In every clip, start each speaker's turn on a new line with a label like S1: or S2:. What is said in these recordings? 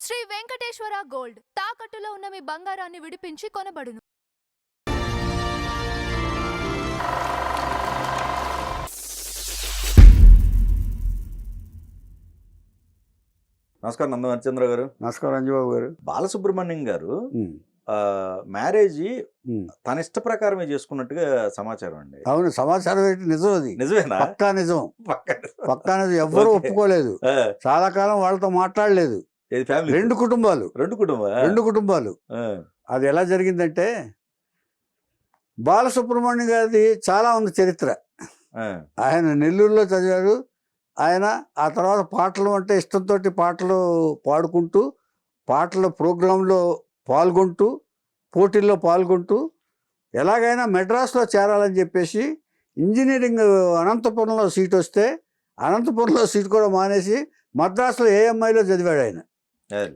S1: Shri Venkateswara gold తాకట్టులో ఉన్న మీ బంగారాన్ని విడిపించి కొనబడును.
S2: నమస్కారం నందమచంద్ర గారు.
S3: నమస్కారం అంజబాబు గారు.
S2: బాలసుబ్రహ్మణ్యం గారు మ్యారేజీ తన ఇష్ట ప్రకారమే చేసుకున్నట్టుగా సమాచారం అండి.
S3: అవును, సమాచారం ఏంటి? నిజం, అది
S2: నిజమేనా?
S3: పక్కా నిజం, పక్కా నిజం. ఎవ్వరూ ఒప్పుకోలేదు, చాలా కాలం వాళ్ళతో మాట్లాడలేదు. రెండు కుటుంబాలు. అది ఎలా జరిగిందంటే, బాలసుబ్రహ్మణ్యం గారిది చాలా ఉంది చరిత్ర. ఆయన నెల్లూరులో చదివారు. ఆయన ఆ తర్వాత పాటలు అంటే ఇష్టంతో పాటలు పాడుకుంటూ, పాటల ప్రోగ్రాంలో పాల్గొంటూ, పోటీల్లో పాల్గొంటూ ఎలాగైనా మెడ్రాస్లో చేరాలని చెప్పేసి ఇంజనీరింగ్ అనంతపురంలో సీట్ వస్తే అనంతపురంలో సీట్ కూడా మానేసి మద్రాసులో ఏఎంఐలో చదివాడు ఆయన.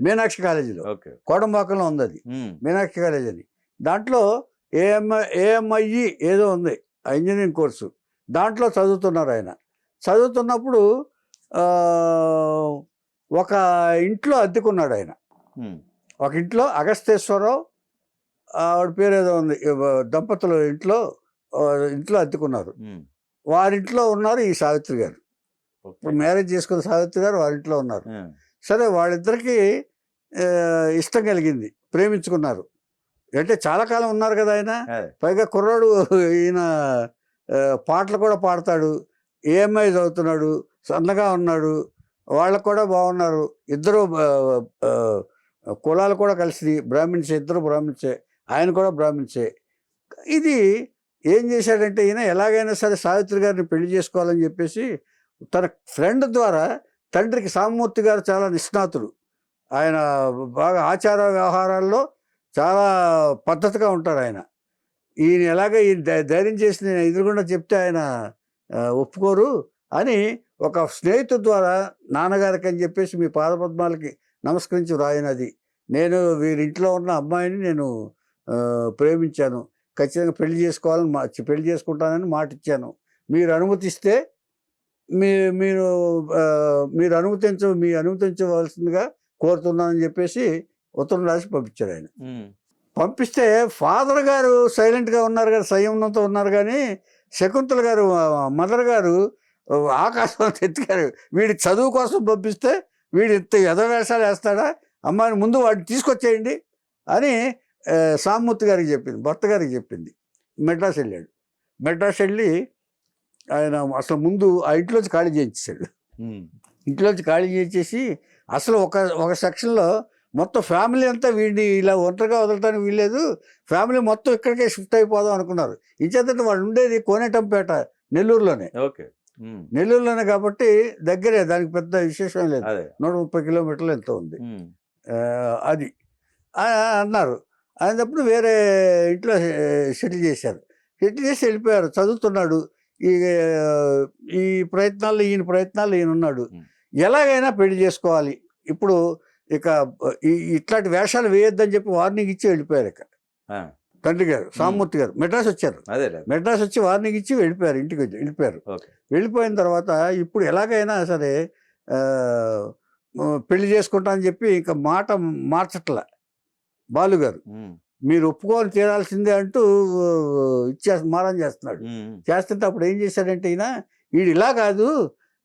S3: మీనాక్షి కాలేజీలో, కోడంబాకంలో ఉంది అది, మీనాక్షి కాలేజ్ అని. దాంట్లో ఏఎంఐ ఏదో ఉంది ఆ ఇంజనీరింగ్ కోర్సు. దాంట్లో చదువుతున్నారు ఆయన. చదువుతున్నప్పుడు ఒక ఇంట్లో అద్దెకున్నాడు ఆయన. ఒక ఇంట్లో అగస్తేశ్వరరావు, ఆవిడ పేరు ఏదో ఉంది, దంపతులు ఇంట్లో అద్దెకున్నారు. వారింట్లో ఉన్నారు ఈ సావిత్రి గారు. ఇప్పుడు మ్యారేజ్ చేసుకున్న సావిత్రి గారు వారింట్లో ఉన్నారు. సరే, వాళ్ళిద్దరికీ ఇష్టం కలిగింది, ప్రేమించుకున్నారు. అంటే చాలా కాలం ఉన్నారు కదా ఆయన. పైగా కుర్రాడు, ఈయన పాటలు కూడా పాడతాడు, ఏఎంఐ చదువుతున్నాడు, సన్నగా ఉన్నాడు, వాళ్ళకు కూడా బాగున్నారు. ఇద్దరు కులాలు కూడా కలిసి బ్రాహ్మిన్సే, ఇద్దరు బ్రాహ్మిన్సే, ఆయన కూడా బ్రాహ్మిన్సే. ఇది ఏం చేశాడంటే, ఈయన ఎలాగైనా సరే సావిత్రి గారిని పెళ్లి చేసుకోవాలని చెప్పేసి తన ఫ్రెండ్ ద్వారా, తండ్రికి సామమూర్తి గారు చాలా నిష్ణాతుడు, ఆయన బాగా ఆచార వ్యవహారాల్లో చాలా పద్ధతిగా ఉంటారు ఆయన. ఈయన ఎలాగ ఈ ధైర్యం చేసి నేను ఎదురుగుండా చెప్తే ఆయన ఒప్పుకోరు అని ఒక స్నేహితుడి ద్వారా, నాన్నగారికి అని చెప్పేసి మీ పాదపద్మాలకి నమస్కరించి రాయినది, నేను వీరింట్లో ఉన్న అమ్మాయిని నేను ప్రేమించాను, ఖచ్చితంగా పెళ్లి చేసుకుంటానని మాట ఇచ్చాను, మీరు అనుమతిస్తే మీరు అనుమతించవలసిందిగా కోరుతున్నానని చెప్పేసి ఉత్తరం రాసి పంపించారు ఆయన. పంపిస్తే ఫాదర్ గారు సైలెంట్గా ఉన్నారు కదా, సంయమనంతో ఉన్నారు. కానీ శకుంతల గారు, మదర్ గారు ఆకాశం ఎత్తుకారు. వీడి చదువు కోసం పంపిస్తే వీడి యథవేషాలు వేస్తాడా, అమ్మాయిని ముందు వాడిని తీసుకొచ్చేయండి అని సామమూర్తి గారికి చెప్పింది, భర్త గారికి చెప్పింది. మెడ్రాస్ వెళ్ళాడు. మెడ్రాస్ వెళ్ళి ఆయన అసలు ముందు ఆ ఇంట్లోంచి ఖాళీ చేయించాడు. ఇంట్లోంచి ఖాళీ చేయించేసి అసలు ఒక సెక్షన్లో మొత్తం ఫ్యామిలీ అంతా వీడిని ఇలా ఒంటరిగా వదలటానికి వీల్లేదు, ఫ్యామిలీ మొత్తం ఇక్కడికే షిఫ్ట్ అయిపోదాం అనుకున్నారు. ఇంచేతంటే వాళ్ళు ఉండేది కోనేటంపేట, నెల్లూరులోనే. నెల్లూరులోనే కాబట్టి దగ్గరే, దానికి పెద్ద విశేషం లేదు, 130 కిలోమీటర్లు ఎంతో ఉంది. అది అన్నారు. అయినప్పుడు వేరే ఇంట్లో సెటిల్ చేశారు. సెటిల్ చేసి వెళ్ళిపోయారు. చదువుతున్నాడు. ఈయన ప్రయత్నాల్లో ఈయన ఉన్నాడు. ఎలాగైనా పెళ్లి చేసుకోవాలి, ఇప్పుడు ఇక ఇట్లాంటి వేషాలు వేయొద్దని చెప్పి వార్నింగ్ ఇచ్చి వెళ్ళిపోయారు. ఇక తండ్రి గారు సామమూర్తి గారు మెడ్రాస్ వచ్చారు. మెడ్రాస్ వచ్చి వార్నింగ్ ఇచ్చి వెళ్ళిపోయారు, ఇంటికి వెళ్ళిపోయారు. వెళ్ళిపోయిన తర్వాత ఇప్పుడు ఎలాగైనా సరే పెళ్లి చేసుకుంటా అని చెప్పి ఇక మాట మార్చట్లా బాలుగారు. మీరు ఒప్పుకొని తీరాల్సిందే అంటూ మారం చేస్తున్నాడు. చేస్తుంటే అప్పుడు ఏం చేశాడంటే, ఈయన ఇలా కాదు,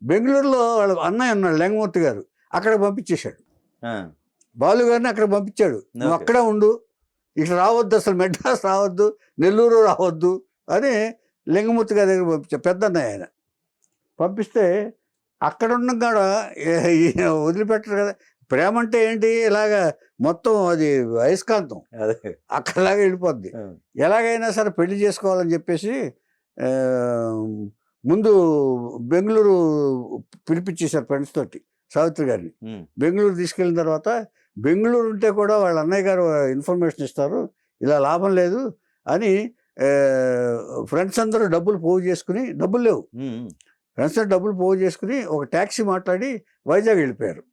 S3: బెంగళూరులో వాళ్ళ అన్నయ్య ఉన్నాడు లింగమూర్తి గారు, అక్కడ పంపించేశాడు. బాలుగారిని అక్కడ పంపించాడు. నువ్వు అక్కడే ఉండు, ఇట్లా రావద్దు, అసలు మెడ్రాస్ రావద్దు, నెల్లూరు రావద్దు అని లింగమూర్తి గారి దగ్గర పంపించాడు. పెద్ద అన్నయ్య ఆయన. పంపిస్తే అక్కడ ఉన్న కూడా వదిలిపెట్టరు కదా. ప్రేమ అంటే ఏంటి, ఇలాగా మొత్తం అది అయస్కాంతం, అక్కడలాగా వెళ్ళిపోద్ది. ఎలాగైనా సరే పెళ్లి చేసుకోవాలని చెప్పేసి ముందు బెంగళూరు పిలిపించేశారు ఫ్రెండ్స్ తోటి సావిత్రి గారిని. బెంగళూరు తీసుకెళ్ళిన తర్వాత, బెంగళూరు ఉంటే కూడా వాళ్ళ అన్నయ్య గారు ఇన్ఫర్మేషన్ ఇస్తారు, ఇలా లాభం లేదు అని ఫ్రెండ్స్ అందరూ డబ్బులు పోగు చేసుకుని, డబ్బులు లేవు, ఫ్రెండ్స్ డబ్బులు పోగు చేసుకుని ఒక ట్యాక్సీ మాట్లాడి వైజాగ్ వెళ్ళిపోయారు.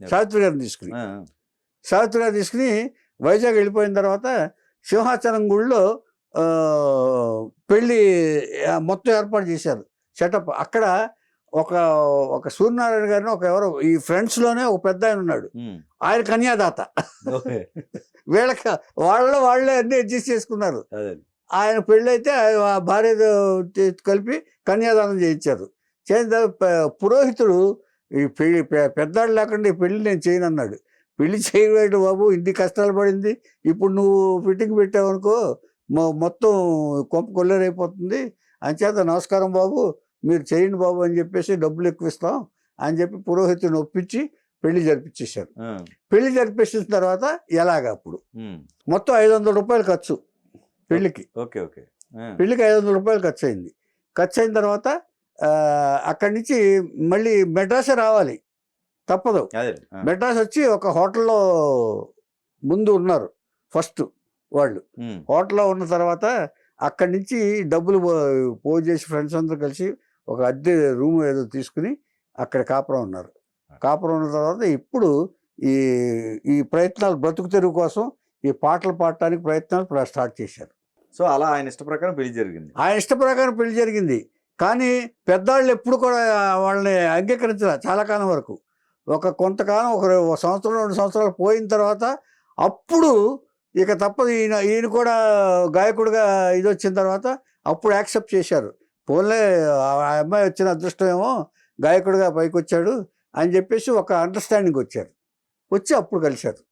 S3: సావిత్రి గారిని తీసుకుని వైజాగ్ వెళ్ళిపోయిన తర్వాత సింహాచలం గుడిలో పెళ్ళి మొత్తం ఏర్పాటు చేశారు, సెటప్. అక్కడ ఒక ఒక సూర్యనారాయణ గారిని ఒక ఎవరో ఈ ఫ్రెండ్స్లోనే ఒక పెద్ద ఆయన ఉన్నాడు, ఆయన కన్యాదాత.
S2: ఓకే.
S3: వీళ్ళకి వాళ్ళే అన్ని అడ్జస్ట్ చేసుకున్నారు.
S2: అదే.
S3: ఆయన పెళ్ళైతే ఆ భార్య కలిపి కన్యాదానం చేయించారు. చేసిన తర్వాత పురోహితుడు ఈ పెళ్లి పెద్దాళ్ళు లేకుండా ఈ పెళ్లి నేను చేయను అన్నాడు. పెళ్లి చేయవేడు బాబు, ఇన్ని కష్టాలు పడింది, ఇప్పుడు నువ్వు ఫిట్టింగ్ పెట్టావనుకో మొత్తం కొంప కొల్లేరైపోతుంది, అంచేత నమస్కారం బాబు మీరు చేయండి బాబు అని చెప్పేసి డబ్బులు ఎక్కువ ఇస్తాం అని చెప్పి పురోహితుని ఒప్పించి పెళ్లి జరిపించేశారు. పెళ్లి జరిపించిన తర్వాత ఎలాగ అప్పుడు మొత్తం 500 రూపాయలు ఖర్చు పెళ్లికి.
S2: ఓకే. ఓకే.
S3: పెళ్లికి 500 రూపాయలు ఖర్చు అయింది. ఖర్చు అయిన తర్వాత అక్కడి నుంచి మళ్ళీ మెడ్రాసే రావాలి, తప్పదు. మెడ్రాస్ వచ్చి ఒక హోటల్లో ముందు ఉన్నారు ఫస్ట్ వాళ్ళు. హోటల్లో ఉన్న తర్వాత అక్కడి నుంచి డబ్బులు పోగు చేసి ఫ్రెండ్స్ అందరూ కలిసి ఒక అద్దె రూమ్ ఏదో తీసుకుని అక్కడ కాపురం ఉన్నారు. కాపురం ఉన్న తర్వాత ఇప్పుడు ఈ ఈ ప్రయత్నాలు బ్రతుకు తెరువు కోసం ఈ పాటలు పాడటానికి ప్రయత్నాలు స్టార్ట్ చేశారు.
S2: సో అలా ఆయన ఇష్ట ప్రకారం పెళ్లి జరిగింది.
S3: ఆయన ఇష్ట ప్రకారం పెళ్లి జరిగింది. కానీ పెద్దవాళ్ళు ఎప్పుడు కూడా వాళ్ళని అంగీకరించాలి చాలా కాలం వరకు. కొంతకాలం ఒక సంవత్సరం 2 సంవత్సరాలు పోయిన తర్వాత అప్పుడు ఇక తప్పదు, ఈయన కూడా గాయకుడిగా ఇది వచ్చిన తర్వాత అప్పుడు యాక్సెప్ట్ చేశారు. పోన్లే ఆ అమ్మాయి వచ్చిన అదృష్టం ఏమో గాయకుడిగా పైకి వచ్చాడు అని చెప్పేసి ఒక అండర్స్టాండింగ్ వచ్చారు. వచ్చి అప్పుడు కలిశారు.